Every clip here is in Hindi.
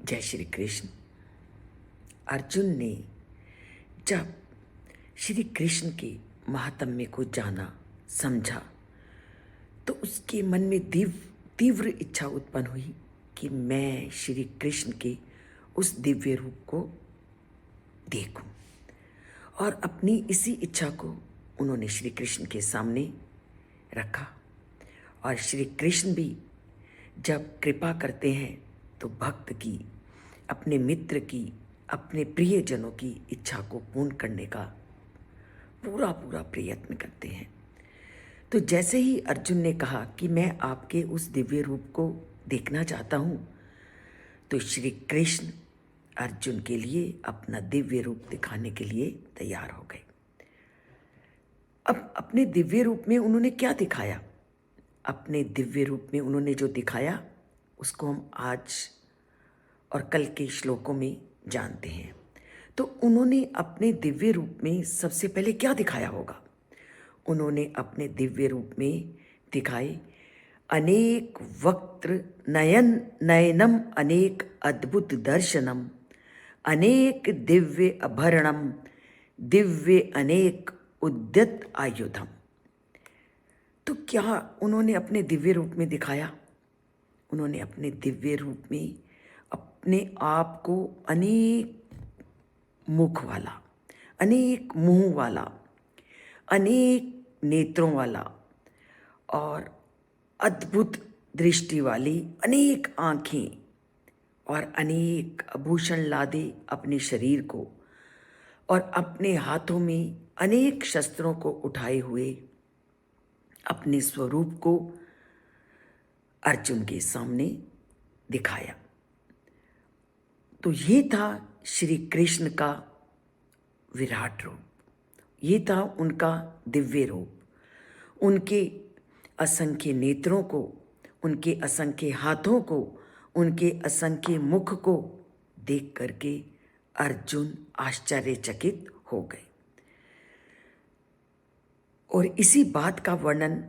जय श्री कृष्ण। अर्जुन ने जब श्री कृष्ण के महात्म्य को जाना समझा तो उसके मन में तीव्र इच्छा उत्पन्न हुई कि मैं श्री कृष्ण के उस दिव्य रूप को देखूं। और अपनी इसी इच्छा को उन्होंने श्री कृष्ण के सामने रखा। और श्री कृष्ण भी जब कृपा करते हैं तो भक्त की, अपने मित्र की, अपने प्रियजनों की इच्छा को पूर्ण करने का पूरा प्रयत्न करते हैं। तो जैसे ही अर्जुन ने कहा कि मैं आपके उस दिव्य रूप को देखना चाहता हूँ, तो श्री कृष्ण अर्जुन के लिए अपना दिव्य रूप दिखाने के लिए तैयार हो गए। अब अपने दिव्य रूप में उन्होंने क्या दिखाया? अपने दिव्य रूप में उन्होंने जो दिखाया उसको हम आज और कल के श्लोकों में जानते हैं। तो उन्होंने अपने दिव्य रूप में सबसे पहले क्या दिखाया होगा? उन्होंने अपने दिव्य रूप में दिखाए अनेक वक्त्र नयनम, अनेक अद्भुत दर्शनम, अनेक दिव्य आभरणम, दिव्य अनेक उद्यत आयुधम। तो क्या उन्होंने अपने दिव्य रूप में दिखाया? उन्होंने अपने दिव्य रूप में अपने आप को अनेक मुख वाला, अनेक मुंह वाला, अनेक नेत्रों वाला और अद्भुत दृष्टि वाली अनेक आँखें और अनेक आभूषण लादे अपने शरीर को और अपने हाथों में अनेक शस्त्रों को उठाए हुए अपने स्वरूप को अर्जुन के सामने दिखाया। तो ये था श्री कृष्ण का विराट रूप, ये था उनका दिव्य रूप। उनके असंख्य नेत्रों को, उनके असंख्य हाथों को, उनके असंख्य मुख को देख करके अर्जुन आश्चर्यचकित हो गए। और इसी बात का वर्णन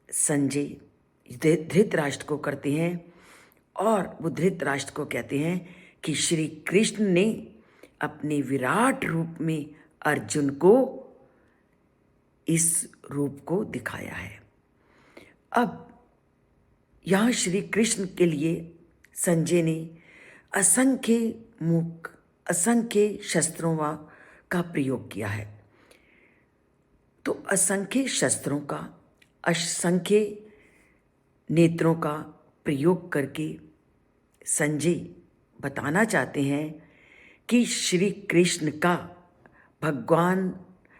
संजय धृतराष्ट्र को करते हैं और वो धृतराष्ट्र को कहते हैं कि श्री कृष्ण ने अपने विराट रूप में अर्जुन को इस रूप को दिखाया है। अब यहाँ श्री कृष्ण के लिए संजय ने असंख्य मुख, असंख्य शस्त्रों का प्रयोग किया है। तो असंख्य शस्त्रों का, असंख्य नेत्रों का प्रयोग करके संजय बताना चाहते हैं कि श्री कृष्ण का, भगवान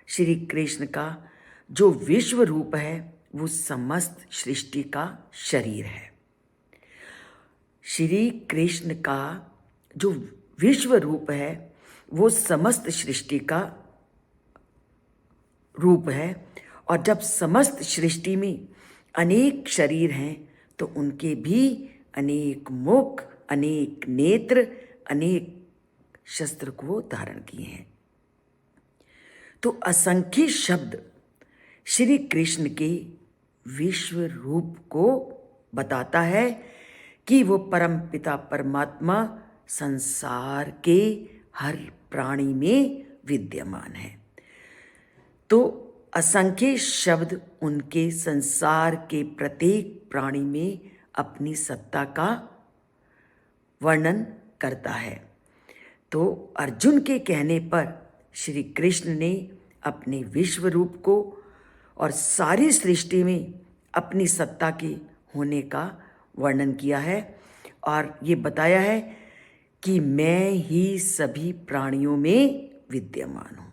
श्री कृष्ण का जो विश्व रूप है वो समस्त सृष्टि का शरीर है। श्री कृष्ण का जो विश्व रूप है वो समस्त सृष्टि का रूप है। और जब समस्त सृष्टि में अनेक शरीर हैं तो उनके भी अनेक मुख, अनेक नेत्र, अनेक शस्त्र को धारण किए हैं। तो असंख्य शब्द श्री कृष्ण के विश्व रूप को बताता है कि वो परम पिता परमात्मा संसार के हर प्राणी में विद्यमान है। तो असंख्य शब्द उनके संसार के प्रत्येक प्राणी में अपनी सत्ता का वर्णन करता है। तो अर्जुन के कहने पर श्री कृष्ण ने अपने विश्व रूप को और सारी सृष्टि में अपनी सत्ता के होने का वर्णन किया है और ये बताया है कि मैं ही सभी प्राणियों में विद्यमान हूँ।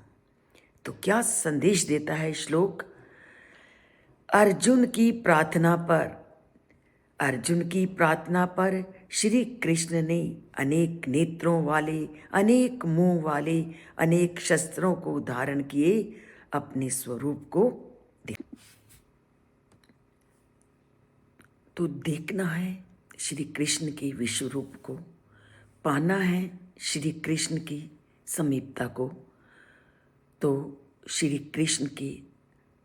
तो क्या संदेश देता है श्लोक? अर्जुन की प्रार्थना पर श्री कृष्ण ने अनेक नेत्रों वाले, अनेक मुंह वाले, अनेक शस्त्रों को धारण किए अपने स्वरूप को तो देखना है श्री कृष्ण के विश्व रूप को, पाना है श्री कृष्ण की समीपता को। तो श्री कृष्ण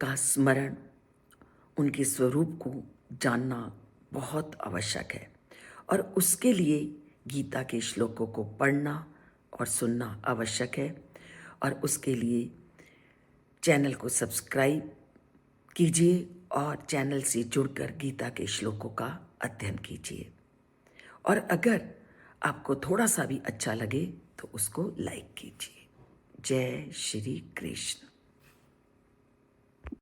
का स्मरण, उनके स्वरूप को जानना बहुत आवश्यक है। और उसके लिए गीता के श्लोकों को पढ़ना और सुनना आवश्यक है, और उसके लिए चैनल को सब्सक्राइब कीजिए और चैनल से जुड़कर गीता के श्लोकों का अध्ययन कीजिए। और अगर आपको थोड़ा सा भी अच्छा लगे तो उसको लाइक कीजिए। जय श्री कृष्ण।